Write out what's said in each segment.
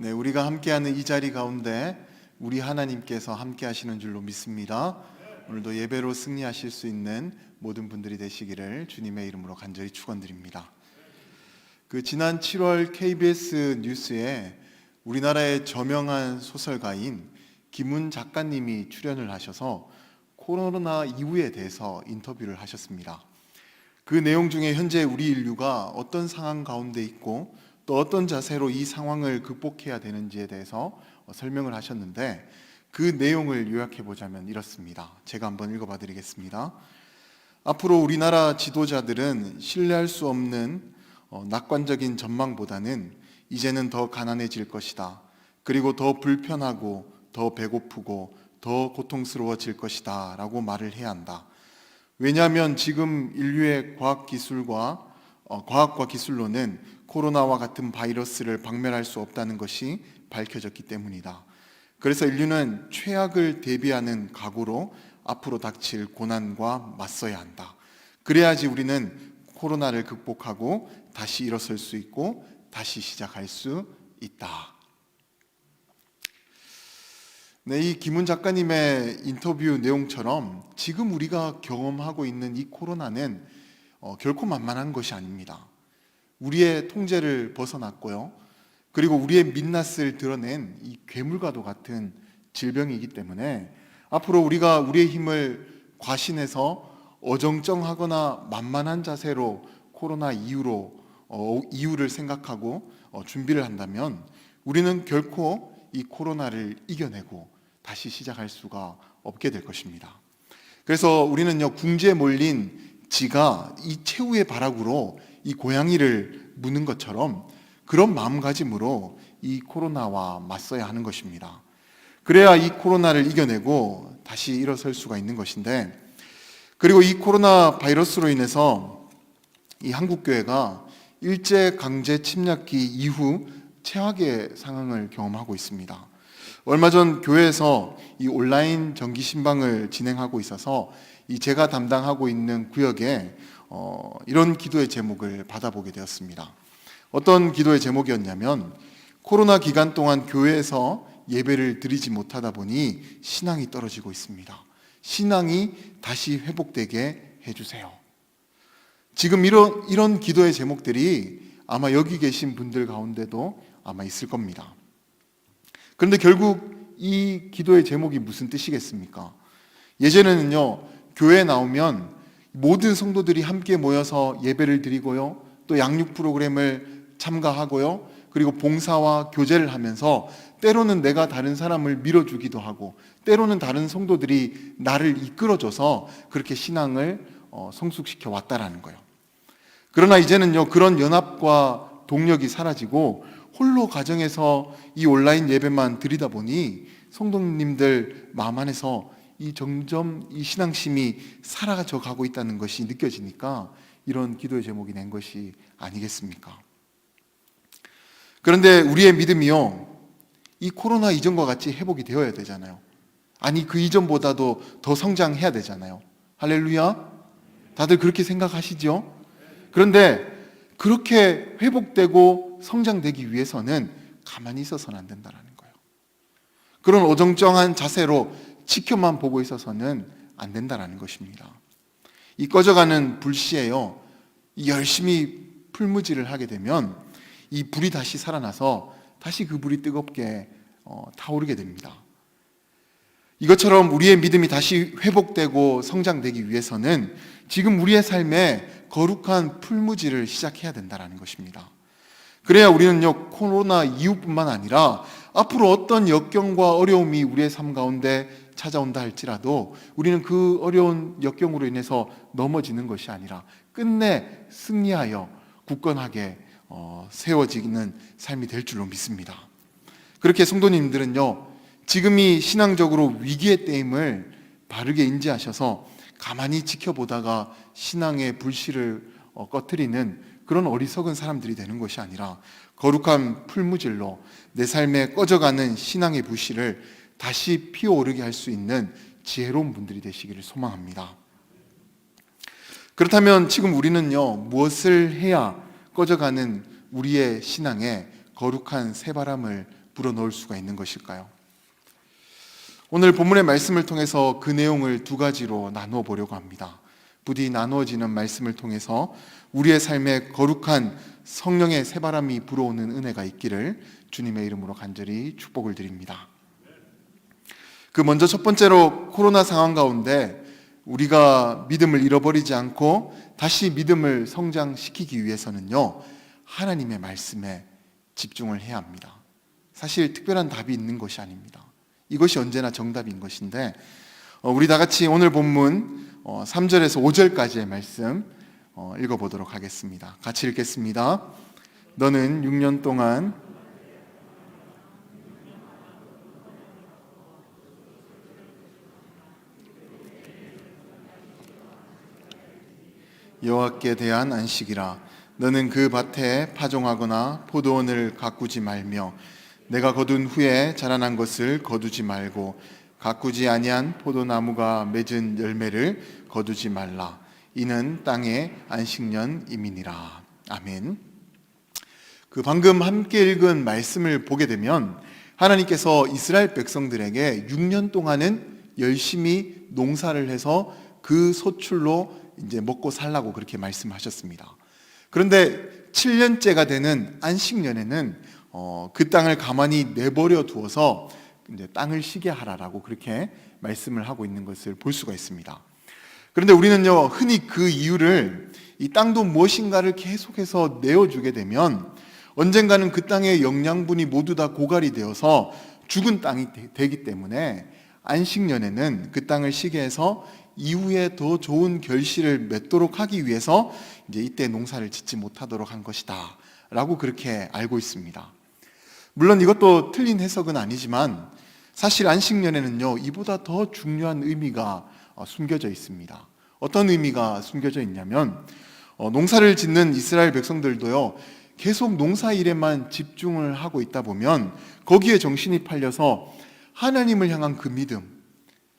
네, 우리가 함께하는 이 자리 가운데 우리 하나님께서 함께하시는 줄로 믿습니다. 오늘도 예배로 승리하실 수 있는 모든 분들이 되시기를 주님의 이름으로 간절히 축원드립니다. 지난 7월 KBS 뉴스에 우리나라의 저명한 소설가인 김훈 작가님이 출연을 하셔서 코로나 이후에 대해서 인터뷰를 하셨습니다. 그 내용 중에 현재 우리 인류가 어떤 상황 가운데 있고 또 어떤 자세로 이 상황을 극복해야 되는지에 대해서 설명을 하셨는데, 그 내용을 요약해 보자면 이렇습니다. 제가 한번 읽어봐 드리겠습니다. 앞으로 우리나라 지도자들은 신뢰할 수 없는 낙관적인 전망보다는 이제는 더 가난해질 것이다. 그리고 더 불편하고 더 배고프고 더 고통스러워질 것이다 라고 말을 해야 한다. 왜냐하면 지금 인류의 과학과 기술로는 코로나와 같은 바이러스를 박멸할 수 없다는 것이 밝혀졌기 때문이다. 그래서 인류는 최악을 대비하는 각오로 앞으로 닥칠 고난과 맞서야 한다. 그래야지 우리는 코로나를 극복하고 다시 일어설 수 있고 다시 시작할 수 있다. 네, 이 김훈 작가님의 인터뷰 내용처럼 지금 우리가 경험하고 있는 이 코로나는 결코 만만한 것이 아닙니다. 우리의 통제를 벗어났고요. 그리고 우리의 민낯을 드러낸 이 괴물과도 같은 질병이기 때문에 앞으로 우리가 우리의 힘을 과신해서 어정쩡하거나 만만한 자세로 코로나 이유를 생각하고 준비를 한다면 우리는 결코 이 코로나를 이겨내고 다시 시작할 수가 없게 될 것입니다. 그래서 우리는요, 궁지에 몰린 쥐가 이 최후의 발악으로 이 고양이를 무는 것처럼 그런 마음가짐으로 이 코로나와 맞서야 하는 것입니다. 그래야 이 코로나를 이겨내고 다시 일어설 수가 있는 것인데, 그리고 이 코로나 바이러스로 인해서 이 한국교회가 일제강제 침략기 이후 최악의 상황을 경험하고 있습니다. 얼마 전 교회에서 이 온라인 정기 신방을 진행하고 있어서 이 제가 담당하고 있는 구역에 이런 기도의 제목을 받아보게 되었습니다. 어떤 기도의 제목이었냐면, 코로나 기간 동안 교회에서 예배를 드리지 못하다 보니 신앙이 떨어지고 있습니다. 신앙이 다시 회복되게 해주세요. 지금 이런 기도의 제목들이 아마 여기 계신 분들 가운데도 아마 있을 겁니다. 그런데 결국 이 기도의 제목이 무슨 뜻이겠습니까? 예전에는요, 교회에 나오면 모든 성도들이 함께 모여서 예배를 드리고요, 또 양육 프로그램을 참가하고요, 그리고 봉사와 교제를 하면서 때로는 내가 다른 사람을 밀어주기도 하고 때로는 다른 성도들이 나를 이끌어줘서 그렇게 신앙을 성숙시켜 왔다라는 거예요. 그러나 이제는요, 그런 연합과 동력이 사라지고 홀로 가정에서 이 온라인 예배만 드리다 보니 성도님들 마음 안에서 점점 이 신앙심이 사라져 가고 있다는 것이 느껴지니까 이런 기도의 제목이 낸 것이 아니겠습니까? 그런데 우리의 믿음이요, 이 코로나 이전과 같이 회복이 되어야 되잖아요. 아니, 그 이전보다도 더 성장해야 되잖아요. 할렐루야. 다들 그렇게 생각하시죠? 그런데 그렇게 회복되고 성장되기 위해서는 가만히 있어서는 안 된다는 거예요. 그런 어정쩡한 자세로 지켜만 보고 있어서는 안 된다는 것입니다. 이 꺼져가는 불씨에요, 열심히 풀무질을 하게 되면 이 불이 다시 살아나서 다시 그 불이 뜨겁게 타오르게 됩니다. 이것처럼 우리의 믿음이 다시 회복되고 성장되기 위해서는 지금 우리의 삶에 거룩한 풀무질을 시작해야 된다는 것입니다. 그래야 우리는요, 코로나 이후뿐만 아니라 앞으로 어떤 역경과 어려움이 우리의 삶 가운데 찾아온다 할지라도 우리는 그 어려운 역경으로 인해서 넘어지는 것이 아니라 끝내 승리하여 굳건하게 세워지는 삶이 될 줄로 믿습니다. 그렇게 성도님들은요, 지금이 신앙적으로 위기의 때임을 바르게 인지하셔서 가만히 지켜보다가 신앙의 불씨를 꺼트리는 그런 어리석은 사람들이 되는 것이 아니라 거룩한 풀무질로 내 삶에 꺼져가는 신앙의 불씨를 다시 피어오르게 할 수 있는 지혜로운 분들이 되시기를 소망합니다. 그렇다면 지금 우리는요, 무엇을 해야 꺼져가는 우리의 신앙에 거룩한 새바람을 불어넣을 수가 있는 것일까요? 오늘 본문의 말씀을 통해서 그 내용을 두 가지로 나누어 보려고 합니다. 부디 나누어지는 말씀을 통해서 우리의 삶에 거룩한 성령의 새바람이 불어오는 은혜가 있기를 주님의 이름으로 간절히 축복을 드립니다. 그 먼저 첫 번째로 코로나 상황 가운데 우리가 믿음을 잃어버리지 않고 다시 믿음을 성장시키기 위해서는요, 하나님의 말씀에 집중을 해야 합니다. 사실 특별한 답이 있는 것이 아닙니다. 이것이 언제나 정답인 것인데, 우리 다 같이 오늘 본문 3절에서 5절까지의 말씀 읽어보도록 하겠습니다. 같이 읽겠습니다. 너는 6년 동안 여호와께 대한 안식이라. 너는 그 밭에 파종하거나 포도원을 가꾸지 말며 내가 거둔 후에 자라난 것을 거두지 말고 가꾸지 아니한 포도나무가 맺은 열매를 거두지 말라. 이는 땅의 안식년임이니라. 아멘. 그 방금 함께 읽은 말씀을 보게 되면 하나님께서 이스라엘 백성들에게 6년 동안은 열심히 농사를 해서 그 소출로 이제 먹고 살라고 그렇게 말씀하셨습니다. 그런데 7년째가 되는 안식년에는 그 땅을 가만히 내버려 두어서 이제 땅을 쉬게 하라라고 그렇게 말씀을 하고 있는 것을 볼 수가 있습니다. 그런데 우리는요, 흔히 그 이유를 이 땅도 무엇인가를 계속해서 내어주게 되면 언젠가는 그 땅의 영양분이 모두 다 고갈이 되어서 죽은 땅이 되기 때문에 안식년에는 그 땅을 쉬게 해서 이후에 더 좋은 결실을 맺도록 하기 위해서 이제 이때 농사를 짓지 못하도록 한 것이다 라고 그렇게 알고 있습니다. 물론 이것도 틀린 해석은 아니지만 사실 안식년에는요, 이보다 더 중요한 의미가 숨겨져 있습니다. 어떤 의미가 숨겨져 있냐면 농사를 짓는 이스라엘 백성들도요, 계속 농사일에만 집중을 하고 있다 보면 거기에 정신이 팔려서 하나님을 향한 그 믿음,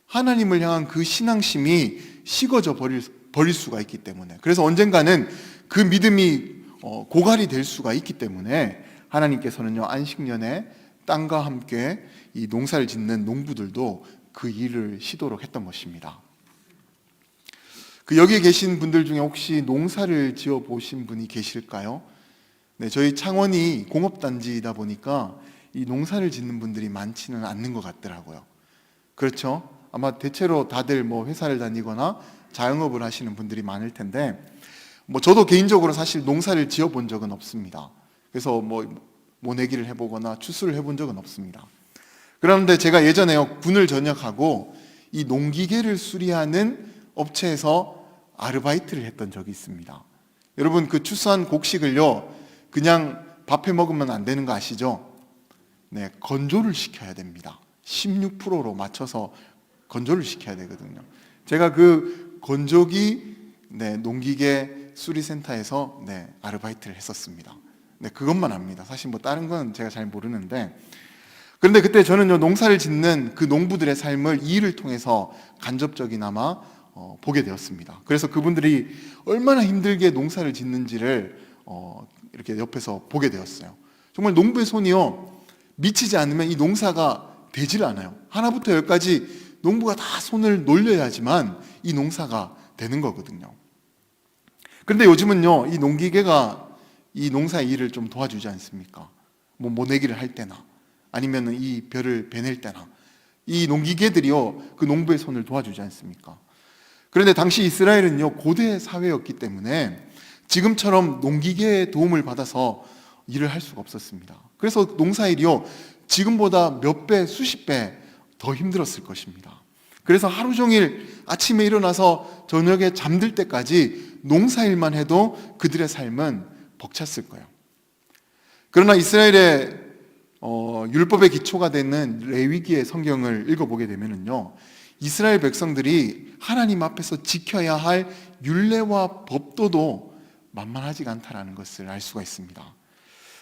하나님을 향한 그 신앙심이 식어져 버릴 수가 있기 때문에, 그래서 언젠가는 그 믿음이 고갈이 될 수가 있기 때문에 하나님께서는요, 안식년에 땅과 함께 이 농사를 짓는 농부들도 그 일을 쉬도록 했던 것입니다. 그 여기에 계신 분들 중에 혹시 농사를 지어 보신 분이 계실까요? 네, 저희 창원이 공업단지이다 보니까 이 농사를 짓는 분들이 많지는 않는 것 같더라고요. 그렇죠? 아마 대체로 다들 뭐 회사를 다니거나 자영업을 하시는 분들이 많을 텐데, 뭐 저도 개인적으로 사실 농사를 지어본 적은 없습니다. 그래서 뭐 모내기를 해보거나 추수를 해본 적은 없습니다. 그런데 제가 예전에 군을 전역하고 이 농기계를 수리하는 업체에서 아르바이트를 했던 적이 있습니다. 여러분, 그 추수한 곡식을요, 그냥 밥해 먹으면 안 되는 거 아시죠? 네, 건조를 시켜야 됩니다. 16%로 맞춰서 건조를 시켜야 되거든요. 제가 그 건조기 농기계 수리센터에서 아르바이트를 했었습니다. 그것만 압니다. 사실 뭐 다른 건 제가 잘 모르는데, 그런데 그때 저는요, 농사를 짓는 그 농부들의 삶을 이 일을 통해서 간접적이나마 보게 되었습니다. 그래서 그분들이 얼마나 힘들게 농사를 짓는지를 이렇게 옆에서 보게 되었어요. 정말 농부의 손이요, 미치지 않으면 이 농사가 되질 않아요. 하나부터 열까지 농부가 다 손을 놀려야지만 이 농사가 되는 거거든요. 그런데 요즘은요, 이 농기계가 이 농사 일을 좀 도와주지 않습니까? 뭐 모내기를 할 때나 아니면 이 벼를 베낼 때나 이 농기계들이요, 그 농부의 손을 도와주지 않습니까? 그런데 당시 이스라엘은요, 고대 사회였기 때문에 지금처럼 농기계의 도움을 받아서 일을 할 수가 없었습니다. 그래서 농사일이요, 지금보다 몇 배, 수십 배 더 힘들었을 것입니다. 그래서 하루 종일 아침에 일어나서 저녁에 잠들 때까지 농사일만 해도 그들의 삶은 벅찼을 거예요. 그러나 이스라엘의 율법의 기초가 되는 레위기의 성경을 읽어보게 되면요, 이스라엘 백성들이 하나님 앞에서 지켜야 할 율례와 법도도 만만하지가 않다라는 것을 알 수가 있습니다.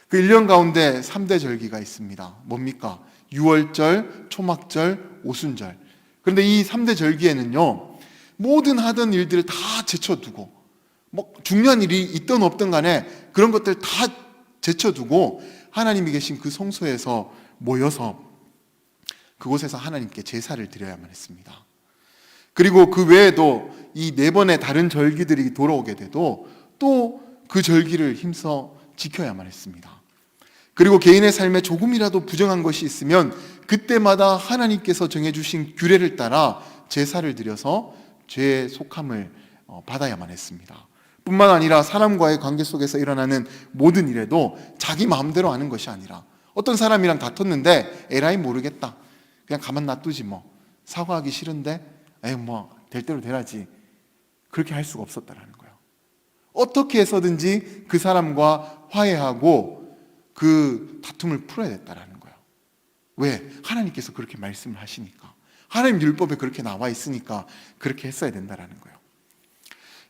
그 1년 가운데 3대 절기가 있습니다. 뭡니까? 유월절, 초막절, 오순절. 그런데 이 3대 절기에는요, 모든 하던 일들을 다 제쳐두고, 뭐 중요한 일이 있든 없든 간에 그런 것들 다 제쳐두고 하나님이 계신 그 성소에서 모여서 그곳에서 하나님께 제사를 드려야만 했습니다. 그리고 그 외에도 이 4번의 다른 절기들이 돌아오게 돼도 또 그 절기를 힘써 지켜야만 했습니다. 그리고 개인의 삶에 조금이라도 부정한 것이 있으면 그때마다 하나님께서 정해주신 규례를 따라 제사를 드려서 죄의 속함을 받아야만 했습니다. 뿐만 아니라 사람과의 관계 속에서 일어나는 모든 일에도 자기 마음대로 하는 것이 아니라 어떤 사람이랑 다퉜는데 에라이 모르겠다, 그냥 가만 놔두지 뭐, 사과하기 싫은데 에이 뭐 될 대로 되라지, 그렇게 할 수가 없었다라는 거예요. 어떻게 해서든지 그 사람과 화해하고 그 다툼을 풀어야 됐다라는 거예요. 왜? 하나님께서 그렇게 말씀을 하시니까, 하나님 율법에 그렇게 나와 있으니까 그렇게 했어야 된다라는 거예요.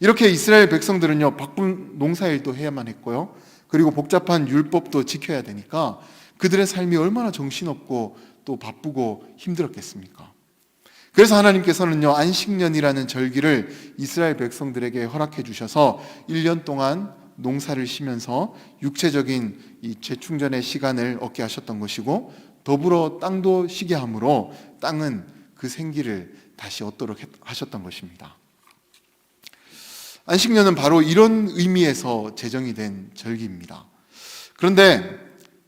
이렇게 이스라엘 백성들은요, 바쁜 농사일도 해야만 했고요, 그리고 복잡한 율법도 지켜야 되니까 그들의 삶이 얼마나 정신없고 또 바쁘고 힘들었겠습니까? 그래서 하나님께서는요, 안식년이라는 절기를 이스라엘 백성들에게 허락해 주셔서 1년 동안 농사를 쉬면서 육체적인 이 재충전의 시간을 얻게 하셨던 것이고, 더불어 땅도 쉬게 함으로 땅은 그 생기를 다시 얻도록 하셨던 것입니다. 안식년은 바로 이런 의미에서 제정이 된 절기입니다. 그런데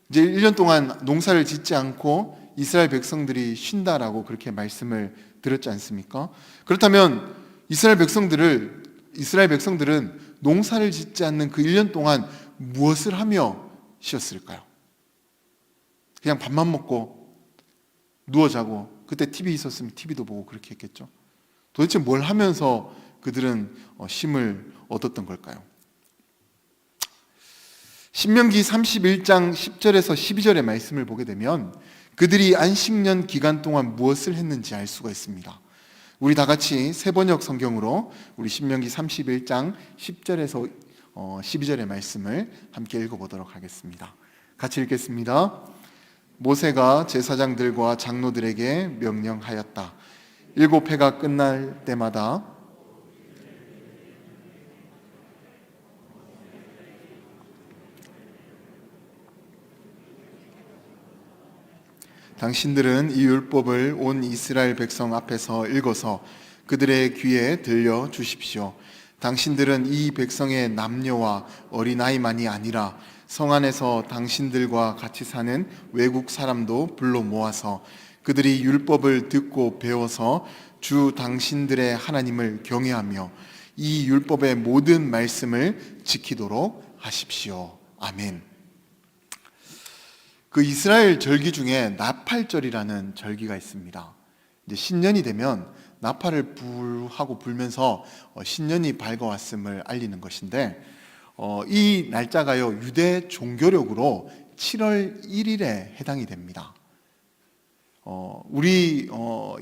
이제 1년 동안 농사를 짓지 않고 이스라엘 백성들이 쉰다라고 그렇게 말씀을 들었지 않습니까? 그렇다면 이스라엘 백성들은 농사를 짓지 않는 그 1년 동안 무엇을 하며 쉬었을까요? 그냥 밥만 먹고 누워 자고, 그때 TV 있었으면 TV도 보고 그렇게 했겠죠. 도대체 뭘 하면서 그들은 쉼을 얻었던 걸까요? 신명기 31장 10절에서 12절의 말씀을 보게 되면 그들이 안식년 기간 동안 무엇을 했는지 알 수가 있습니다. 우리 다 같이 새번역 성경으로 우리 신명기 31장 10절에서 12절의 말씀을 함께 읽어보도록 하겠습니다. 같이 읽겠습니다. 모세가 제사장들과 장로들에게 명령하였다. 7회가 끝날 때마다 당신들은 이 율법을 온 이스라엘 백성 앞에서 읽어서 그들의 귀에 들려 주십시오. 당신들은 이 백성의 남녀와 어린아이만이 아니라 성 안에서 당신들과 같이 사는 외국 사람도 불러 모아서 그들이 율법을 듣고 배워서 주 당신들의 하나님을 경외하며 이 율법의 모든 말씀을 지키도록 하십시오. 아멘. 그 이스라엘 절기 중에 나팔절이라는 절기가 있습니다. 이제 신년이 되면 나팔을 하고 불면서 신년이 밝아왔음을 알리는 것인데, 이 날짜가요, 유대 종교력으로 7월 1일에 해당이 됩니다. 우리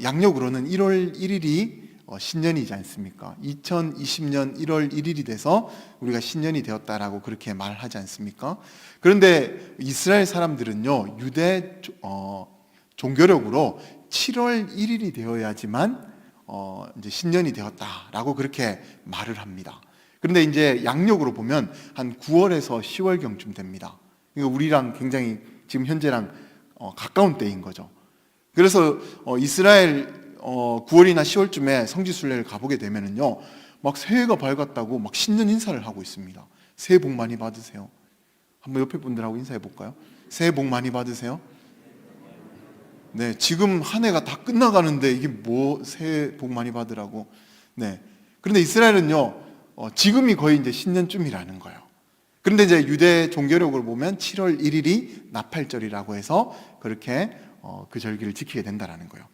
양력으로는 1월 1일이 신년이지 않습니까? 2020년 1월 1일이 돼서 우리가 신년이 되었다라고 그렇게 말하지 않습니까? 그런데 이스라엘 사람들은요, 유대 종교력으로 7월 1일이 되어야지만 이제 신년이 되었다라고 그렇게 말을 합니다. 그런데 이제 양력으로 보면 한 9월에서 10월경쯤 됩니다. 그러니까 우리랑 굉장히 지금 현재랑 가까운 때인 거죠. 그래서 이스라엘 9월이나 10월쯤에 성지순례를 가보게 되면은요, 막 새해가 밝았다고 막 신년 인사를 하고 있습니다. 새해 복 많이 받으세요. 한번 옆에 분들하고 인사해 볼까요? 새해 복 많이 받으세요. 네, 지금 한 해가 다 끝나가는데 이게 뭐 새해 복 많이 받으라고. 네. 그런데 이스라엘은요, 지금이 거의 이제 신년쯤이라는 거예요. 그런데 이제 유대 종교력을 보면 7월 1일이 나팔절이라고 해서 그렇게 그 절기를 지키게 된다라는 거예요.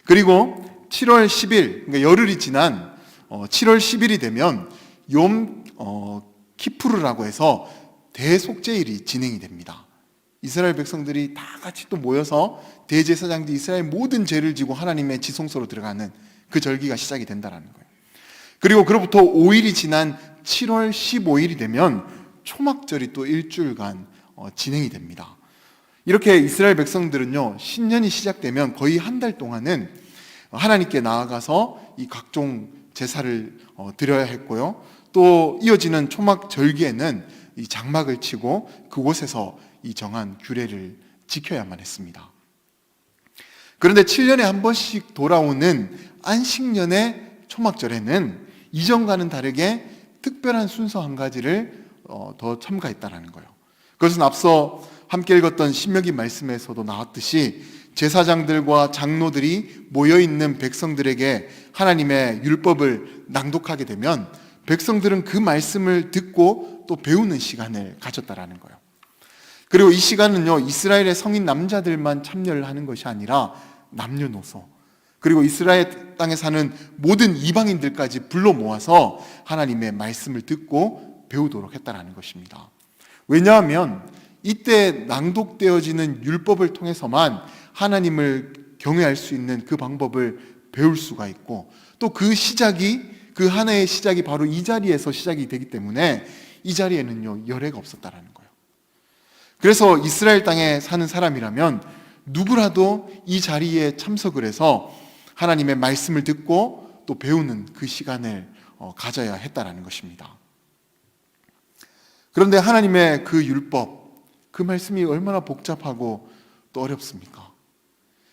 그리고 7월 10일, 그러니까 열흘이 지난 7월 10일이 되면 욤 키푸르라고 해서 대속죄일이 진행이 됩니다. 이스라엘 백성들이 다 같이 또 모여서 대제사장들이 이스라엘 모든 죄를 지고 하나님의 지성소로 들어가는 그 절기가 시작이 된다는 거예요. 그리고 그로부터 5일이 지난 7월 15일이 되면 초막절이 또 일주일간 진행이 됩니다. 이렇게 이스라엘 백성들은요, 신년이 시작되면 거의 한 달 동안은 하나님께 나아가서 이 각종 제사를 드려야 했고요. 또 이어지는 초막 절기에는 이 장막을 치고 그곳에서 이 정한 규례를 지켜야만 했습니다. 그런데 7년에 한 번씩 돌아오는 안식년의 초막절에는 이전과는 다르게 특별한 순서 한 가지를 더 첨가했다라는 거예요. 그것은 앞서 함께 읽었던 신명기 말씀에서도 나왔듯이 제사장들과 장로들이 모여있는 백성들에게 하나님의 율법을 낭독하게 되면 백성들은 그 말씀을 듣고 또 배우는 시간을 가졌다라는 거예요. 그리고 이 시간은요, 이스라엘의 성인 남자들만 참여를 하는 것이 아니라 남녀노소, 그리고 이스라엘 땅에 사는 모든 이방인들까지 불러 모아서 하나님의 말씀을 듣고 배우도록 했다라는 것입니다. 왜냐하면 이때 낭독되어지는 율법을 통해서만 하나님을 경외할 수 있는 그 방법을 배울 수가 있고, 또 그 한 해의 시작이 바로 이 자리에서 시작이 되기 때문에 이 자리에는요, 열애가 없었다라는 거예요. 그래서 이스라엘 땅에 사는 사람이라면 누구라도 이 자리에 참석을 해서 하나님의 말씀을 듣고 또 배우는 그 시간을 가져야 했다라는 것입니다. 그런데 하나님의 그 율법, 그 말씀이 얼마나 복잡하고 또 어렵습니까?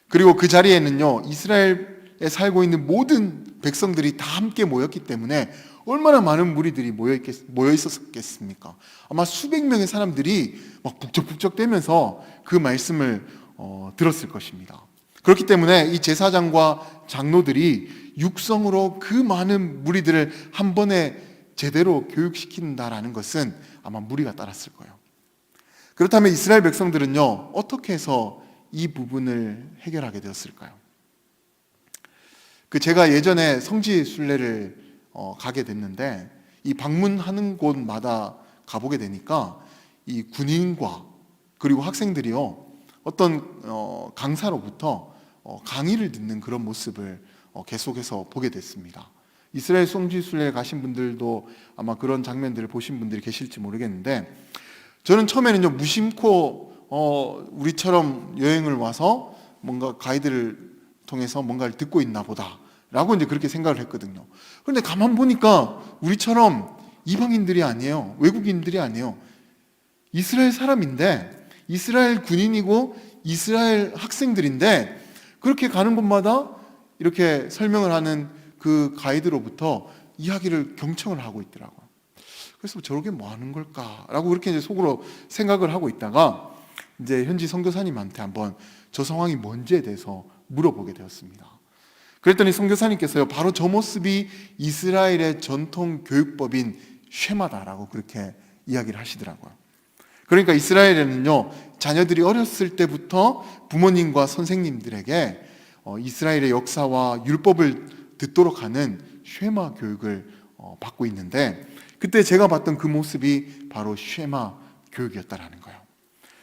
그리고 그 자리에는요, 이스라엘에 살고 있는 모든 백성들이 다 함께 모였기 때문에 얼마나 많은 무리들이 모여 있었겠습니까? 아마 수백 명의 사람들이 막 북적북적 대면서 그 말씀을 들었을 것입니다. 그렇기 때문에 이 제사장과 장로들이 육성으로 그 많은 무리들을 한 번에 제대로 교육시킨다라는 것은 아마 무리가 따랐을 거예요. 그렇다면 이스라엘 백성들은요, 어떻게 해서 이 부분을 해결하게 되었을까요? 제가 예전에 성지 순례를 가게 됐는데, 이 방문하는 곳마다 가보게 되니까 이 군인과 그리고 학생들이요, 어떤 강사로부터 강의를 듣는 그런 모습을 계속해서 보게 됐습니다. 이스라엘 성지 순례 가신 분들도 아마 그런 장면들을 보신 분들이 계실지 모르겠는데, 저는 처음에는요, 무심코 우리처럼 여행을 와서 뭔가 가이드를 통해서 뭔가를 듣고 있나 보다 라고 이제 그렇게 생각을 했거든요. 그런데 가만 보니까 우리처럼 이방인들이 아니에요. 외국인들이 아니에요. 이스라엘 사람인데, 이스라엘 군인이고 이스라엘 학생들인데, 그렇게 가는 곳마다 이렇게 설명을 하는 그 가이드로부터 이야기를 경청을 하고 있더라고요. 그래서 저렇게 뭐 하는 걸까라고 그렇게 이제 속으로 생각을 하고 있다가 이제 현지 선교사님한테 한번 저 상황이 뭔지에 대해서 물어보게 되었습니다. 그랬더니 선교사님께서요, 바로 저 모습이 이스라엘의 전통 교육법인 쉐마다라고 그렇게 이야기를 하시더라고요. 그러니까 이스라엘에는요, 자녀들이 어렸을 때부터 부모님과 선생님들에게 이스라엘의 역사와 율법을 듣도록 하는 쉐마 교육을 받고 있는데, 그때 제가 봤던 그 모습이 바로 쉐마 교육이었다라는 거예요.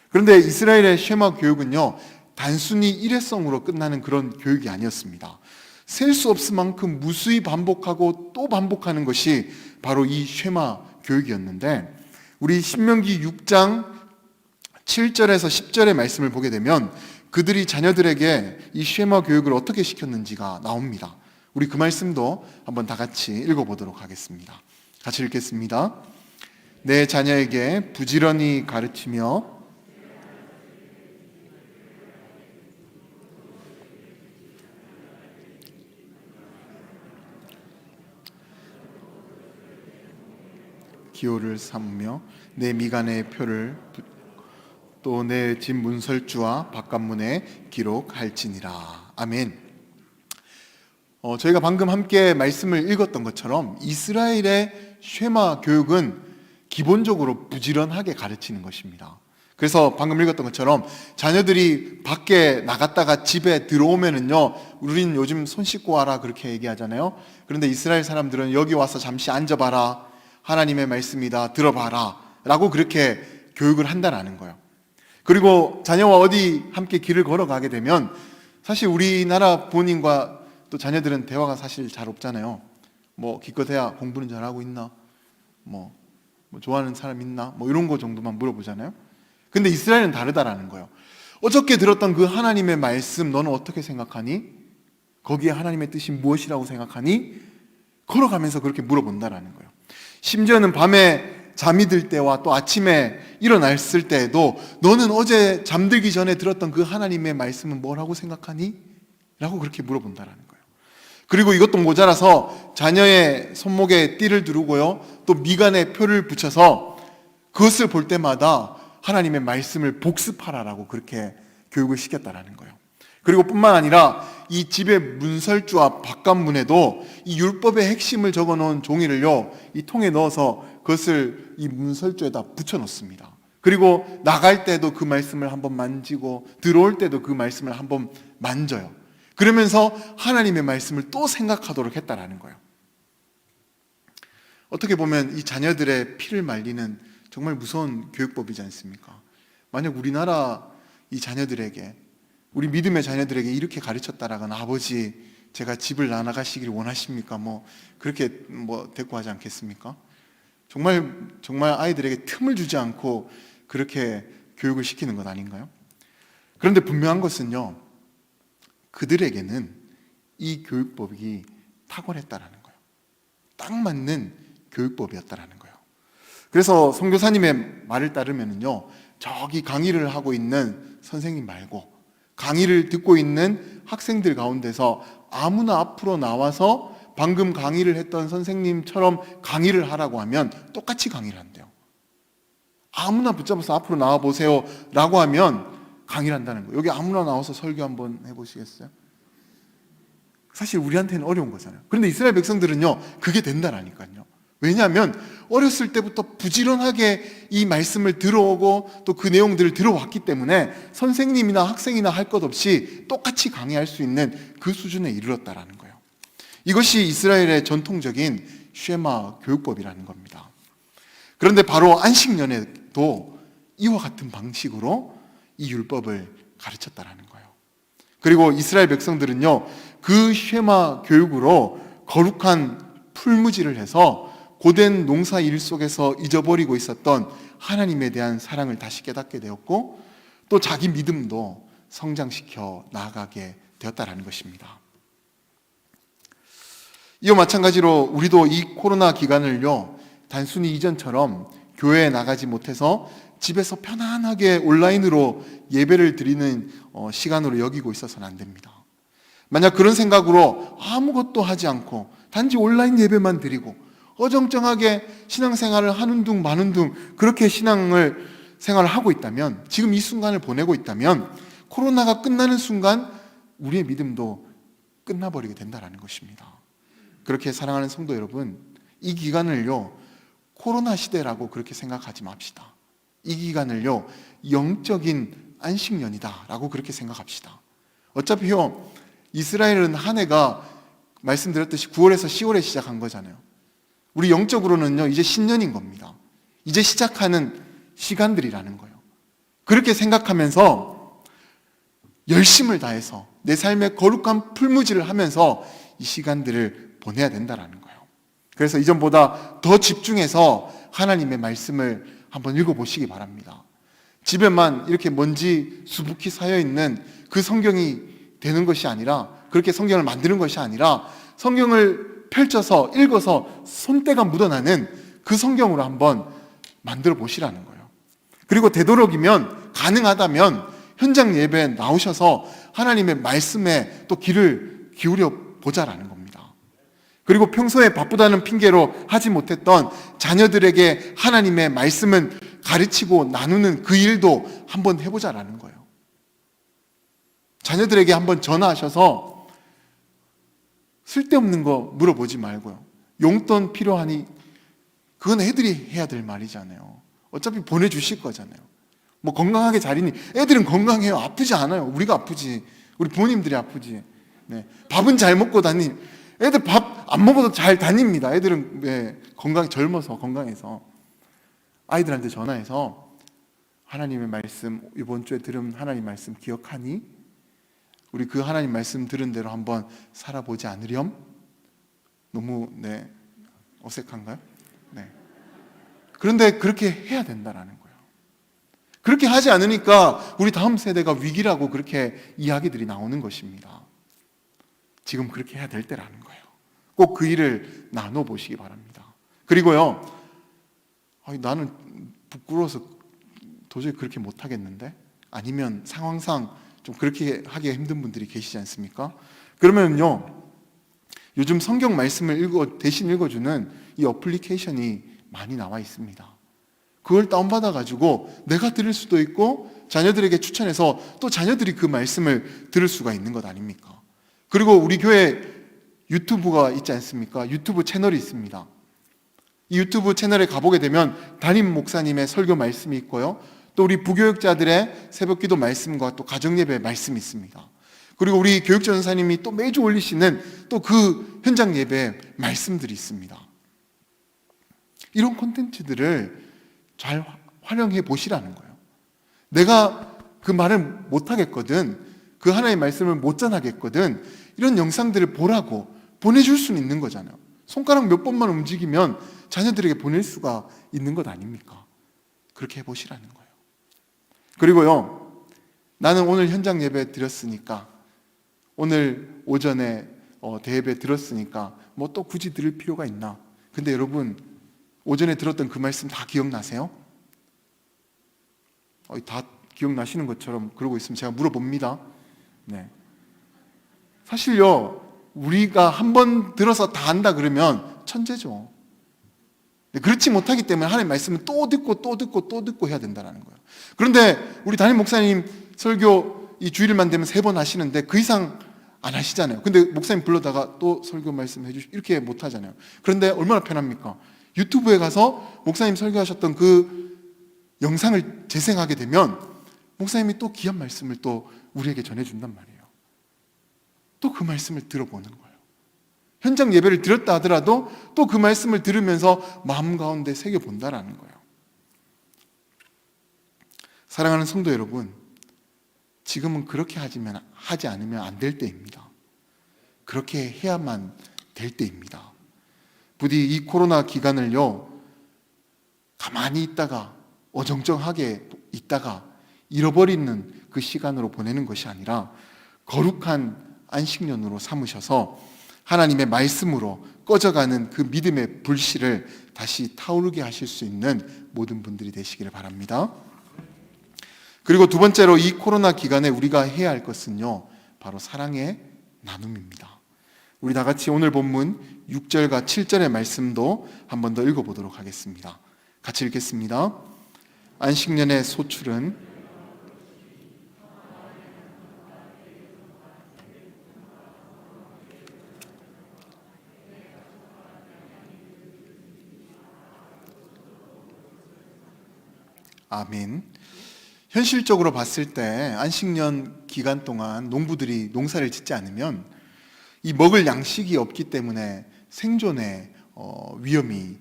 그런데 이스라엘의 쉐마 교육은요, 단순히 일회성으로 끝나는 그런 교육이 아니었습니다. 셀 수 없을 만큼 무수히 반복하고 또 반복하는 것이 바로 이 쉐마 교육이었는데, 우리 신명기 6장 7절에서 10절의 말씀을 보게 되면 그들이 자녀들에게 이 쉐마 교육을 어떻게 시켰는지가 나옵니다. 우리 그 말씀도 한번 다 같이 읽어보도록 하겠습니다. 같이 읽겠습니다. 내 자녀에게 부지런히 가르치며 기호를 삼으며 내 미간의 표를 또 내 집 문설주와 바깥문에 기록할지니라. 아멘. 저희가 방금 함께 말씀을 읽었던 것처럼 이스라엘의 쉐마 교육은 기본적으로 부지런하게 가르치는 것입니다. 그래서 방금 읽었던 것처럼 자녀들이 밖에 나갔다가 집에 들어오면은요, 우리는 요즘 손 씻고 와라 그렇게 얘기하잖아요. 그런데 이스라엘 사람들은 여기 와서 잠시 앉아봐라, 하나님의 말씀이다, 들어봐라 라고 그렇게 교육을 한다라는 거예요. 그리고 자녀와 어디 함께 길을 걸어가게 되면 사실 우리나라 부모님과 또 자녀들은 대화가 사실 잘 없잖아요. 뭐 기껏해야 공부는 잘하고 있나, 뭐 좋아하는 사람 있나, 뭐 이런 거 정도만 물어보잖아요. 근데 이스라엘은 다르다라는 거예요. 어저께 들었던 그 하나님의 말씀 너는 어떻게 생각하니? 거기에 하나님의 뜻이 무엇이라고 생각하니? 걸어가면서 그렇게 물어본다라는 거예요. 심지어는 밤에 잠이 들 때와 또 아침에 일어났을 때에도 너는 어제 잠들기 전에 들었던 그 하나님의 말씀은 뭐라고 생각하니? 라고 그렇게 물어본다라는 거예요. 그리고 이것도 모자라서 자녀의 손목에 띠를 두르고요, 또 미간에 표를 붙여서 그것을 볼 때마다 하나님의 말씀을 복습하라라고 그렇게 교육을 시켰다라는 거예요. 그리고 뿐만 아니라 이 집의 문설주와 바깥문에도 이 율법의 핵심을 적어놓은 종이를요, 이 통에 넣어서 그것을 이 문설주에다 붙여놓습니다. 그리고 나갈 때도 그 말씀을 한번 만지고 들어올 때도 그 말씀을 한번 만져요. 그러면서 하나님의 말씀을 또 생각하도록 했다라는 거예요. 어떻게 보면 이 자녀들의 피를 말리는 정말 무서운 교육법이지 않습니까? 만약 우리나라 이 자녀들에게, 우리 믿음의 자녀들에게 이렇게 가르쳤다라거나, 아버지 제가 집을 나가시길 원하십니까? 그렇게 대꾸하지 않겠습니까? 정말 아이들에게 틈을 주지 않고 그렇게 교육을 시키는 것 아닌가요? 그런데 분명한 것은요, 그들에게는 이 교육법이 탁월했다라는 거예요. 딱 맞는 교육법이었다라는 거예요. 그래서 선교사님의 말을 따르면요, 저기 강의를 하고 있는 선생님 말고 강의를 듣고 있는 학생들 가운데서 아무나 앞으로 나와서 방금 강의를 했던 선생님처럼 강의를 하라고 하면 똑같이 강의를 한대요. 아무나 붙잡아서 앞으로 나와 보세요 라고 하면 강의를 한다는 거예요. 여기 아무나 나와서 설교 한번 해보시겠어요? 사실 우리한테는 어려운 거잖아요. 그런데 이스라엘 백성들은요, 그게 된다라니까요. 왜냐하면 어렸을 때부터 부지런하게 이 말씀을 들어오고 또 그 내용들을 들어왔기 때문에 선생님이나 학생이나 할 것 없이 똑같이 강의할 수 있는 그 수준에 이르렀다라는 거예요. 이것이 이스라엘의 전통적인 쉐마 교육법이라는 겁니다. 그런데 바로 안식년에도 이와 같은 방식으로 이 율법을 가르쳤다라는 거예요. 그리고 이스라엘 백성들은요, 그 쉐마 교육으로 거룩한 풀무지를 해서 고된 농사 일 속에서 잊어버리고 있었던 하나님에 대한 사랑을 다시 깨닫게 되었고, 또 자기 믿음도 성장시켜 나아가게 되었다라는 것입니다. 이와 마찬가지로 우리도 이 코로나 기간을요, 단순히 이전처럼 교회에 나가지 못해서 집에서 편안하게 온라인으로 예배를 드리는 시간으로 여기고 있어서는 안 됩니다. 만약 그런 생각으로 아무것도 하지 않고 단지 온라인 예배만 드리고 어정쩡하게 신앙생활을 하는 둥 마는 둥 그렇게 신앙을 생활을 하고 있다면, 지금 이 순간을 보내고 있다면 코로나가 끝나는 순간 우리의 믿음도 끝나버리게 된다는 것입니다. 그렇게 사랑하는 성도 여러분, 이 기간을요, 코로나 시대라고 그렇게 생각하지 맙시다. 이 기간을요, 영적인 안식년이다라고 그렇게 생각합시다. 어차피요, 이스라엘은 한 해가 말씀드렸듯이 9월에서 10월에 시작한 거잖아요. 우리 영적으로는요, 이제 신년인 겁니다. 이제 시작하는 시간들이라는 거예요. 그렇게 생각하면서 열심을 다해서 내 삶의 거룩한 풀무지를 하면서 이 시간들을 보내야 된다는 거예요. 그래서 이전보다 더 집중해서 하나님의 말씀을 한번 읽어보시기 바랍니다. 집에만 이렇게 먼지 수북히 쌓여있는 그 성경이 되는 것이 아니라, 그렇게 성경을 만드는 것이 아니라 성경을 펼쳐서 읽어서 손때가 묻어나는 그 성경으로 한번 만들어 보시라는 거예요. 그리고 되도록이면, 가능하다면 현장 예배에 나오셔서 하나님의 말씀에 또 귀를 기울여 보자라는 겁니다. 그리고 평소에 바쁘다는 핑계로 하지 못했던 자녀들에게 하나님의 말씀은 가르치고 나누는 그 일도 한번 해보자라는 거예요. 자녀들에게 한번 전화하셔서 쓸데없는 거 물어보지 말고요. 용돈 필요하니, 그건 애들이 해야 될 말이잖아요. 어차피 보내주실 거잖아요. 건강하게 잘 있니? 애들은 건강해요. 아프지 않아요. 우리가 아프지. 우리 부모님들이 아프지. 네. 밥은 잘 먹고 다니. 애들 밥 안 먹어도 잘 다닙니다. 애들은 젊어서 건강해서. 아이들한테 전화해서 하나님의 말씀, 이번 주에 들은 하나님 말씀 기억하니? 우리 그 하나님 말씀 들은 대로 한번 살아보지 않으렴? 너무 어색한가요? 네. 그런데 그렇게 해야 된다라는 거예요. 그렇게 하지 않으니까 우리 다음 세대가 위기라고 그렇게 이야기들이 나오는 것입니다. 지금 그렇게 해야 될 때라는 거예요. 꼭 그 일을 나눠보시기 바랍니다. 그리고요, 나는 부끄러워서 도저히 그렇게 못하겠는데? 아니면 상황상 좀 그렇게 하기가 힘든 분들이 계시지 않습니까? 그러면요, 요즘 성경 말씀을 대신 읽어주는 이 어플리케이션이 많이 나와 있습니다. 그걸 다운받아가지고 내가 들을 수도 있고 자녀들에게 추천해서 또 자녀들이 그 말씀을 들을 수가 있는 것 아닙니까? 그리고 우리 교회 유튜브가 있지 않습니까? 유튜브 채널이 있습니다. 이 유튜브 채널에 가보게 되면 담임 목사님의 설교 말씀이 있고요. 또 우리 부교육자들의 새벽기도 말씀과 또 가정예배 말씀이 있습니다. 그리고 우리 교육전사님이 또 매주 올리시는 또 그 현장 예배 말씀들이 있습니다. 이런 콘텐츠들을 잘 활용해 보시라는 거예요. 내가 그 말을 못 하겠거든, 그 하나의 말씀을 못 전하겠거든, 이런 영상들을 보라고 보내줄 수는 있는 거잖아요. 손가락 몇 번만 움직이면 자녀들에게 보낼 수가 있는 것 아닙니까? 그렇게 해보시라는 거예요. 그리고요, 나는 오늘 현장 예배 드렸으니까, 오늘 오전에 대예배 들었으니까 뭐 또 굳이 들을 필요가 있나? 근데 여러분, 오전에 들었던 그 말씀 다 기억나세요? 다 기억나시는 것처럼 그러고 있으면 제가 물어봅니다. 네. 사실요, 우리가 한 번 들어서 다 안다 그러면 천재죠. 그렇지 못하기 때문에 하나님의 말씀을 또 듣고 또 듣고 또 듣고 해야 된다는 거예요. 그런데 우리 담임 목사님 설교 이 주일만 되면 3번 하시는데 그 이상 안 하시잖아요. 근데 목사님 불러다가 또 설교 말씀 해주시고 이렇게 못 하잖아요. 그런데 얼마나 편합니까? 유튜브에 가서 목사님 설교하셨던 그 영상을 재생하게 되면 목사님이 또 귀한 말씀을 또 우리에게 전해준단 말이에요. 또 그 말씀을 들어보는 거예요. 현장 예배를 드렸다 하더라도 또 그 말씀을 들으면서 마음 가운데 새겨본다라는 거예요. 사랑하는 성도 여러분, 지금은 그렇게 하지 않으면 안 될 때입니다. 그렇게 해야만 될 때입니다. 부디 이 코로나 기간을요, 가만히 있다가 어정쩡하게 있다가 잃어버리는 그 시간으로 보내는 것이 아니라 거룩한 안식년으로 삼으셔서 하나님의 말씀으로 꺼져가는 그 믿음의 불씨를 다시 타오르게 하실 수 있는 모든 분들이 되시기를 바랍니다. 그리고 두 번째로 이 코로나 기간에 우리가 해야 할 것은요, 바로 사랑의 나눔입니다. 우리 다 같이 오늘 본문 6절과 7절의 말씀도 한 번 더 읽어보도록 하겠습니다. 같이 읽겠습니다. 안식년의 소출은 아멘. 현실적으로 봤을 때 안식년 기간 동안 농부들이 농사를 짓지 않으면 이 먹을 양식이 없기 때문에 생존의 위험이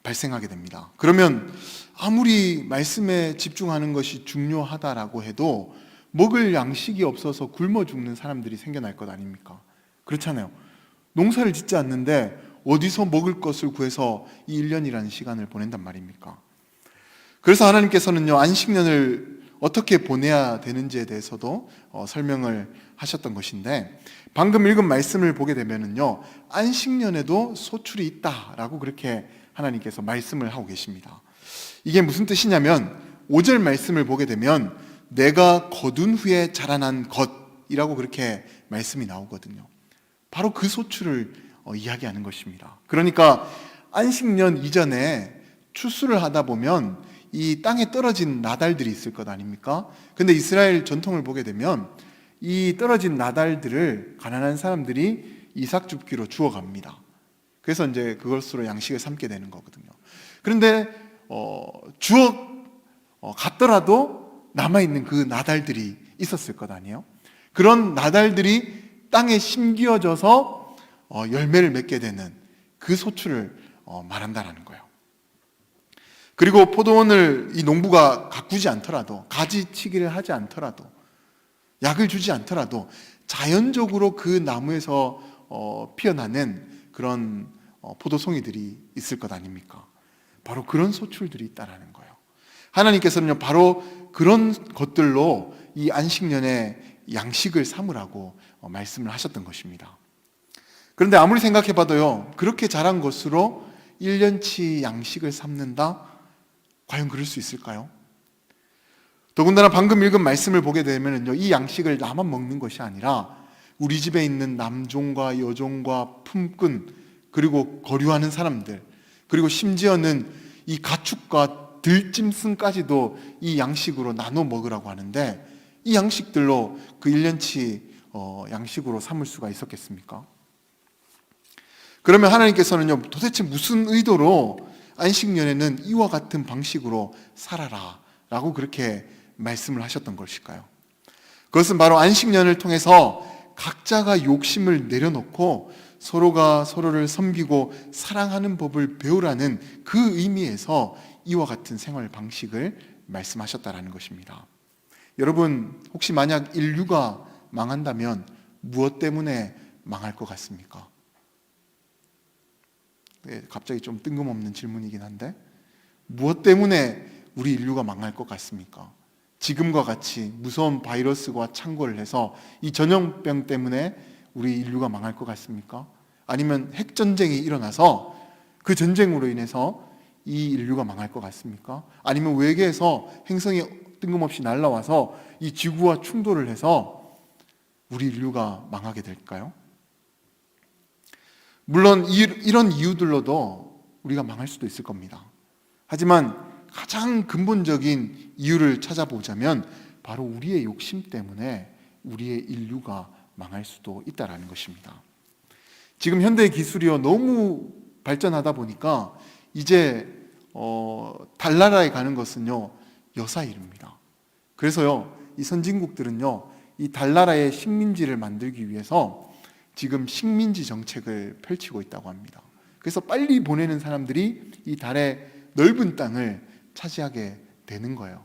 발생하게 됩니다. 그러면 아무리 말씀에 집중하는 것이 중요하다라고 해도 먹을 양식이 없어서 굶어 죽는 사람들이 생겨날 것 아닙니까? 그렇잖아요. 농사를 짓지 않는데 어디서 먹을 것을 구해서 이 1년이라는 시간을 보낸단 말입니까? 그래서 하나님께서는요, 안식년을 어떻게 보내야 되는지에 대해서도 설명을 하셨던 것인데, 방금 읽은 말씀을 보게 되면은요, 안식년에도 소출이 있다라고 그렇게 하나님께서 말씀을 하고 계십니다. 이게 무슨 뜻이냐면 5절 말씀을 보게 되면 내가 거둔 후에 자라난 것이라고 그렇게 말씀이 나오거든요. 바로 그 소출을 이야기하는 것입니다. 그러니까 안식년 이전에 추수를 하다 보면 이 땅에 떨어진 나달들이 있을 것 아닙니까? 근데 이스라엘 전통을 보게 되면 이 떨어진 나달들을 가난한 사람들이 이삭 줍기로 주워갑니다. 그래서 이제 그것으로 양식을 삼게 되는 거거든요. 그런데 갔더라도 남아있는 그 나달들이 있었을 것 아니에요? 그런 나달들이 땅에 심기어져서 열매를 맺게 되는 그 소출을 말한다라는 거예요. 그리고 포도원을 이 농부가 가꾸지 않더라도, 가지치기를 하지 않더라도, 약을 주지 않더라도 자연적으로 그 나무에서 피어나는 그런 포도송이들이 있을 것 아닙니까? 바로 그런 소출들이 있다라는 거예요. 하나님께서는요, 바로 그런 것들로 이 안식년에 양식을 삼으라고 말씀을 하셨던 것입니다. 그런데 아무리 생각해봐도요, 그렇게 자란 것으로 1년치 양식을 삼는다? 과연 그럴 수 있을까요? 더군다나 방금 읽은 말씀을 보게 되면요, 이 양식을 나만 먹는 것이 아니라 우리 집에 있는 남종과 여종과 품꾼, 그리고 거류하는 사람들, 그리고 심지어는 이 가축과 들짐승까지도 이 양식으로 나눠 먹으라고 하는데, 이 양식들로 그 1년치 양식으로 삼을 수가 있었겠습니까? 그러면 하나님께서는요, 도대체 무슨 의도로 안식년에는 이와 같은 방식으로 살아라 라고 그렇게 말씀을 하셨던 것일까요? 그것은 바로 안식년을 통해서 각자가 욕심을 내려놓고 서로가 서로를 섬기고 사랑하는 법을 배우라는 그 의미에서 이와 같은 생활 방식을 말씀하셨다라는 것입니다. 여러분, 혹시 만약 인류가 망한다면 무엇 때문에 망할 것 같습니까? 네, 갑자기 좀 뜬금없는 질문이긴 한데, 무엇 때문에 우리 인류가 망할 것 같습니까? 지금과 같이 무서운 바이러스와 창궐을 해서 이 전염병 때문에 우리 인류가 망할 것 같습니까? 아니면 핵전쟁이 일어나서 그 전쟁으로 인해서 이 인류가 망할 것 같습니까? 아니면 외계에서 행성이 뜬금없이 날아와서 이 지구와 충돌을 해서 우리 인류가 망하게 될까요? 물론 이런 이유들로도 우리가 망할 수도 있을 겁니다. 하지만 가장 근본적인 이유를 찾아보자면 바로 우리의 욕심 때문에 우리의 인류가 망할 수도 있다는 것입니다. 지금 현대 기술이요, 너무 발전하다 보니까 이제 달나라에 가는 것은요, 여사 일입니다. 그래서요, 이 선진국들은요, 이 달나라의 식민지를 만들기 위해서 지금 식민지 정책을 펼치고 있다고 합니다. 그래서 빨리 보내는 사람들이 이 달의 넓은 땅을 차지하게 되는 거예요.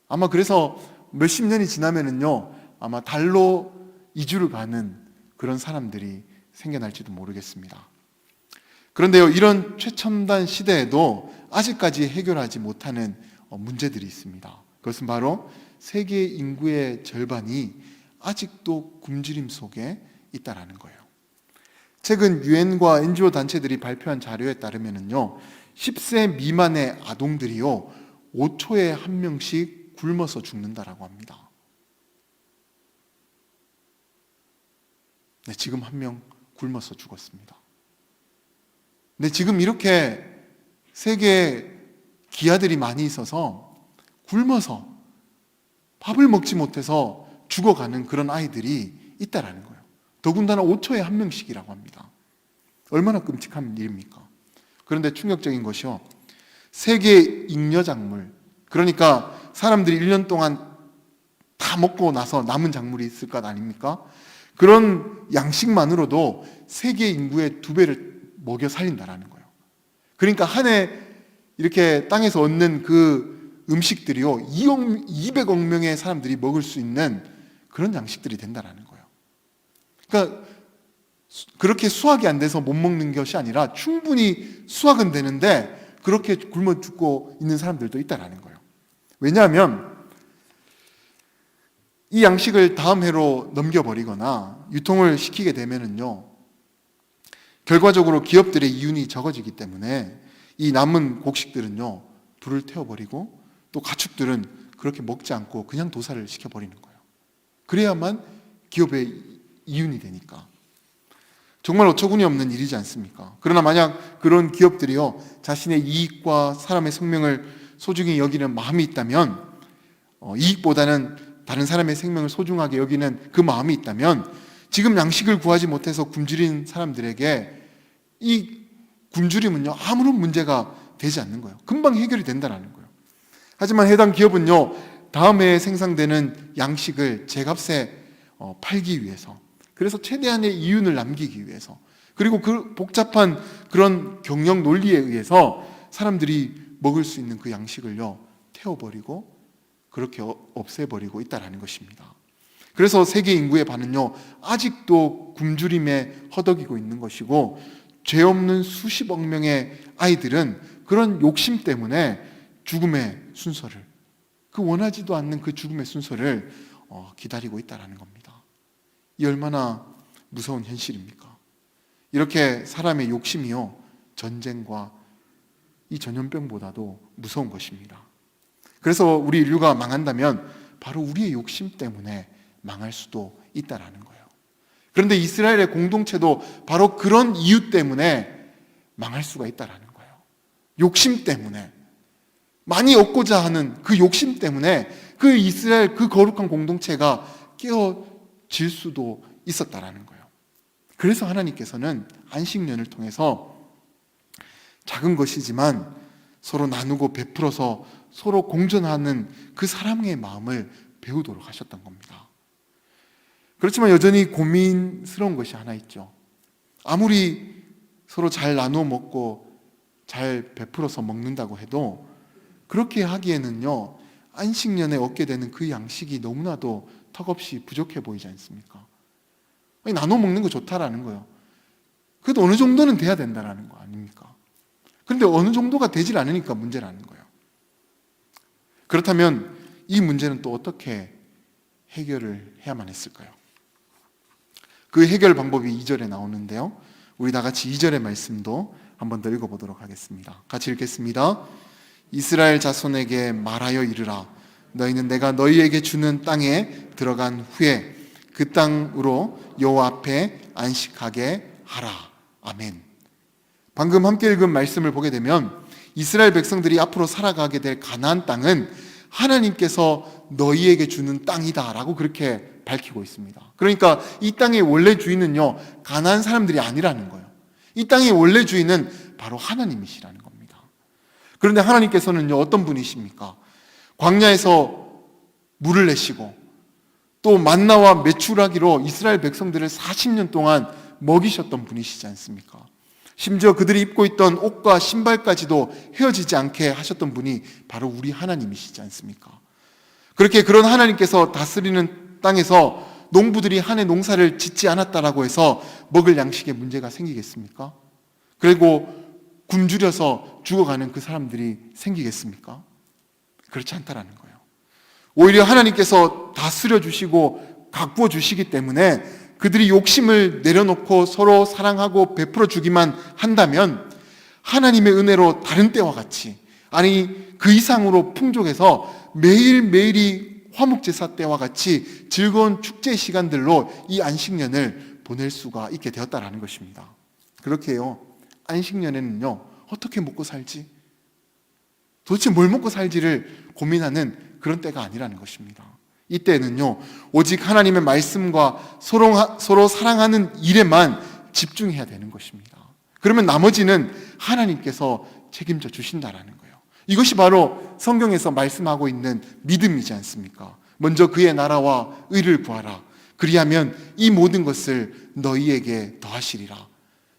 아마 그래서 몇십 년이 지나면은요, 아마 달로 이주를 가는 그런 사람들이 생겨날지도 모르겠습니다. 그런데요, 이런 최첨단 시대에도 아직까지 해결하지 못하는 문제들이 있습니다. 그것은 바로 세계 인구의 절반이 아직도 굶주림 속에 있다라는 거예요. 최근 유엔과 NGO 단체들이 발표한 자료에 따르면요, 10세 미만의 아동들이요, 5초에 한 명씩 굶어서 죽는다라고 합니다. 네, 지금 한 명 굶어서 죽었습니다. 근데 지금 이렇게 세계에 기아들이 많이 있어서 굶어서 밥을 먹지 못해서 죽어가는 그런 아이들이 있다라는 거예요. 더군다나 5초에 한 명씩이라고 합니다. 얼마나 끔찍한 일입니까? 그런데 충격적인 것이요, 세계 잉여 작물, 그러니까 사람들이 1년 동안 다 먹고 나서 남은 작물이 있을 것 아닙니까? 그런 양식만으로도 세계 인구의 2배를 먹여 살린다라는 거예요. 그러니까 한 해 이렇게 땅에서 얻는 그 음식들이요, 200억 명의 사람들이 먹을 수 있는 그런 양식들이 된다라는 거예요. 그러니까 그렇게 수확이 안 돼서 못 먹는 것이 아니라 충분히 수확은 되는데 그렇게 굶어 죽고 있는 사람들도 있다라는 거예요. 왜냐하면 이 양식을 다음 해로 넘겨버리거나 유통을 시키게 되면은요, 결과적으로 기업들의 이윤이 적어지기 때문에 이 남은 곡식들은요, 불을 태워버리고 또 가축들은 그렇게 먹지 않고 그냥 도살을 시켜버리는 거예요. 그래야만 기업의 이윤이 되니까. 정말 어처구니 없는 일이지 않습니까? 그러나 만약 그런 기업들이요, 자신의 이익과 사람의 생명을 소중히 여기는 마음이 있다면, 이익보다는 다른 사람의 생명을 소중하게 여기는 그 마음이 있다면, 지금 양식을 구하지 못해서 굶주린 사람들에게 이 굶주림은요, 아무런 문제가 되지 않는 거예요. 금방 해결이 된다는 거예요. 하지만 해당 기업은요, 다음 해에 생산되는 양식을 제값에 팔기 위해서, 그래서 최대한의 이윤을 남기기 위해서, 그리고 그 복잡한 그런 경영 논리에 의해서 사람들이 먹을 수 있는 그 양식을요, 태워버리고 그렇게 없애버리고 있다는 것입니다. 그래서 세계 인구의 반은요, 아직도 굶주림에 허덕이고 있는 것이고, 죄 없는 수십억 명의 아이들은 그런 욕심 때문에 죽음의 순서를, 그 원하지도 않는 그 죽음의 순서를 기다리고 있다는 겁니다. 이 얼마나 무서운 현실입니까? 이렇게 사람의 욕심이요, 전쟁과 이 전염병보다도 무서운 것입니다. 그래서 우리 인류가 망한다면 바로 우리의 욕심 때문에 망할 수도 있다라는 거예요. 그런데 이스라엘의 공동체도 바로 그런 이유 때문에 망할 수가 있다라는 거예요. 욕심 때문에, 많이 얻고자 하는 그 욕심 때문에 그 이스라엘 그 거룩한 공동체가 깨어질 수도 있었다라는 거예요. 그래서 하나님께서는 안식년을 통해서 작은 것이지만 서로 나누고 베풀어서 서로 공존하는 그 사랑의 마음을 배우도록 하셨던 겁니다. 그렇지만 여전히 고민스러운 것이 하나 있죠. 아무리 서로 잘 나누어 먹고 잘 베풀어서 먹는다고 해도 그렇게 하기에는요, 안식년에 얻게 되는 그 양식이 너무나도 턱없이 부족해 보이지 않습니까? 아니, 나눠 먹는 거 좋다라는 거예요. 그래도 어느 정도는 돼야 된다라는 거 아닙니까? 그런데 어느 정도가 되질 않으니까 문제라는 거예요. 그렇다면 이 문제는 또 어떻게 해결을 해야만 했을까요? 그 해결 방법이 2절에 나오는데요. 우리 다 같이 2절의 말씀도 한 번 더 읽어보도록 하겠습니다. 같이 읽겠습니다. 이스라엘 자손에게 말하여 이르라. 너희는 내가 너희에게 주는 땅에 들어간 후에 그 땅으로 여호와 앞에 안식하게 하라. 아멘. 방금 함께 읽은 말씀을 보게 되면 이스라엘 백성들이 앞으로 살아가게 될 가나안 땅은 하나님께서 너희에게 주는 땅이다라고 그렇게 밝히고 있습니다. 그러니까 이 땅의 원래 주인은요, 가나안 사람들이 아니라는 거예요. 이 땅의 원래 주인은 바로 하나님이시라는 겁니다. 그런데 하나님께서는요, 어떤 분이십니까? 광야에서 물을 내시고 또 만나와 메추라기로 이스라엘 백성들을 40년 동안 먹이셨던 분이시지 않습니까? 심지어 그들이 입고 있던 옷과 신발까지도 헤어지지 않게 하셨던 분이 바로 우리 하나님이시지 않습니까? 그렇게 그런 하나님께서 다스리는 땅에서 농부들이 한 해 농사를 짓지 않았다라고 해서 먹을 양식에 문제가 생기겠습니까? 그리고 굶주려서 죽어가는 그 사람들이 생기겠습니까? 그렇지 않다라는 거예요. 오히려 하나님께서 다스려 주시고 가꾸어 주시기 때문에 그들이 욕심을 내려놓고 서로 사랑하고 베풀어 주기만 한다면 하나님의 은혜로 다른 때와 같이, 아니 그 이상으로 풍족해서 매일매일이 화목제사 때와 같이 즐거운 축제 시간들로 이 안식년을 보낼 수가 있게 되었다라는 것입니다. 그렇게 해요. 안식년에는요, 어떻게 먹고 살지? 도대체 뭘 먹고 살지를 고민하는 그런 때가 아니라는 것입니다. 이때는요, 오직 하나님의 말씀과 서로 사랑하는 일에만 집중해야 되는 것입니다. 그러면 나머지는 하나님께서 책임져 주신다라는 거예요. 이것이 바로 성경에서 말씀하고 있는 믿음이지 않습니까? 먼저 그의 나라와 의를 구하라. 그리하면 이 모든 것을 너희에게 더하시리라.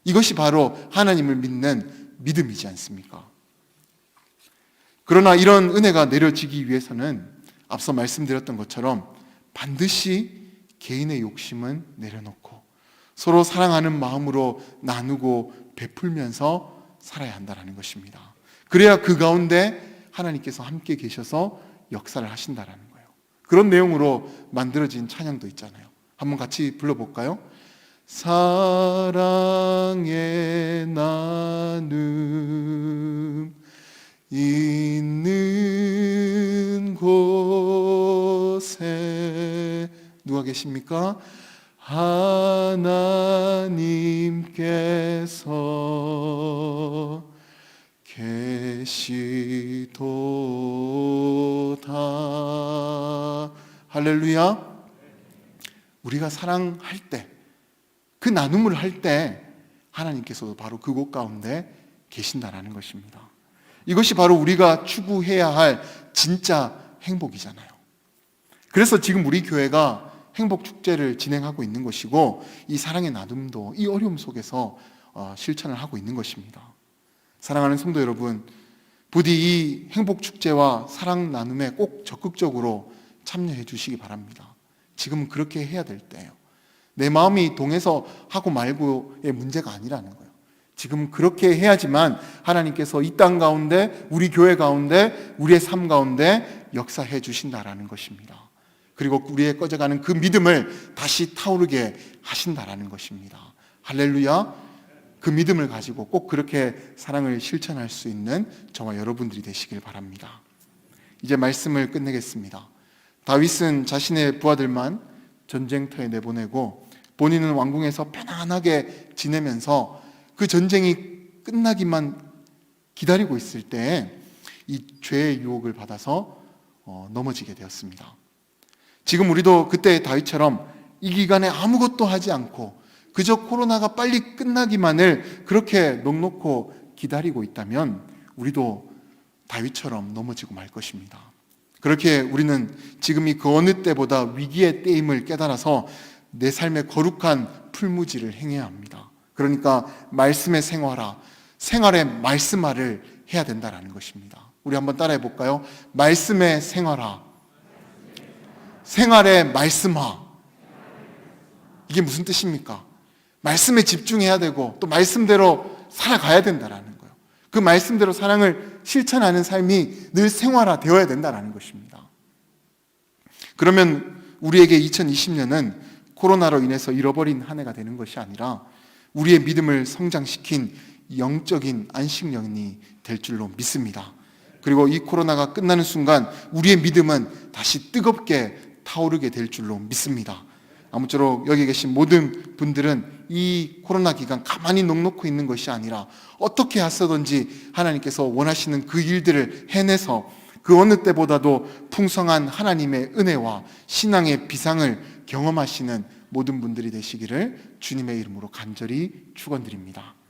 이것이 바로 하나님을 믿는 믿음이지 않습니까? 그러나 이런 은혜가 내려지기 위해서는 앞서 말씀드렸던 것처럼 반드시 개인의 욕심은 내려놓고 서로 사랑하는 마음으로 나누고 베풀면서 살아야 한다는 것입니다. 그래야 그 가운데 하나님께서 함께 계셔서 역사를 하신다는 거예요. 그런 내용으로 만들어진 찬양도 있잖아요. 한번 같이 불러볼까요? 사랑의 나눔 있는 곳에 누가 계십니까? 하나님께서 계시도다. 할렐루야. 우리가 사랑할 때, 그 나눔을 할 때 하나님께서도 바로 그곳 가운데 계신다라는 것입니다. 이것이 바로 우리가 추구해야 할 진짜 행복이잖아요. 그래서 지금 우리 교회가 행복축제를 진행하고 있는 것이고, 이 사랑의 나눔도 이 어려움 속에서 실천을 하고 있는 것입니다. 사랑하는 성도 여러분, 부디 이 행복축제와 사랑 나눔에 꼭 적극적으로 참여해 주시기 바랍니다. 지금은 그렇게 해야 될 때예요. 내 마음이 동해서 하고 말고의 문제가 아니라는 거예요. 지금 그렇게 해야지만 하나님께서 이 땅 가운데, 우리 교회 가운데, 우리의 삶 가운데 역사해 주신다라는 것입니다. 그리고 우리의 꺼져가는 그 믿음을 다시 타오르게 하신다라는 것입니다. 할렐루야. 그 믿음을 가지고 꼭 그렇게 사랑을 실천할 수 있는 저와 여러분들이 되시길 바랍니다. 이제 말씀을 끝내겠습니다. 다윗은 자신의 부하들만 전쟁터에 내보내고 본인은 왕궁에서 편안하게 지내면서 그 전쟁이 끝나기만 기다리고 있을 때 이 죄의 유혹을 받아서 넘어지게 되었습니다. 지금 우리도 그때 다윗처럼 이 기간에 아무것도 하지 않고 그저 코로나가 빨리 끝나기만을 그렇게 넋놓고 기다리고 있다면 우리도 다윗처럼 넘어지고 말 것입니다. 그렇게 우리는 지금이 그 어느 때보다 위기의 때임을 깨달아서 내 삶의 거룩한 풀무지를 행해야 합니다. 그러니까 말씀의 생활의 말씀화를 해야 된다는 것입니다. 우리 한번 따라해 볼까요? 말씀의 생활화, 생활의 말씀화. 이게 무슨 뜻입니까? 말씀에 집중해야 되고 또 말씀대로 살아가야 된다는 거예요. 그 말씀대로 사랑을 실천하는 삶이 늘 생활화되어야 된다는 것입니다. 그러면 우리에게 2020년은 코로나로 인해서 잃어버린 한 해가 되는 것이 아니라 우리의 믿음을 성장시킨 영적인 안식년이 될 줄로 믿습니다. 그리고 이 코로나가 끝나는 순간 우리의 믿음은 다시 뜨겁게 타오르게 될 줄로 믿습니다. 아무쪼록 여기 계신 모든 분들은 이 코로나 기간 가만히 넋놓고 있는 것이 아니라 어떻게 하서든지 하나님께서 원하시는 그 일들을 해내서 그 어느 때보다도 풍성한 하나님의 은혜와 신앙의 비상을 경험하시는 모든 분들이 되시기를 주님의 이름으로 간절히 축원드립니다.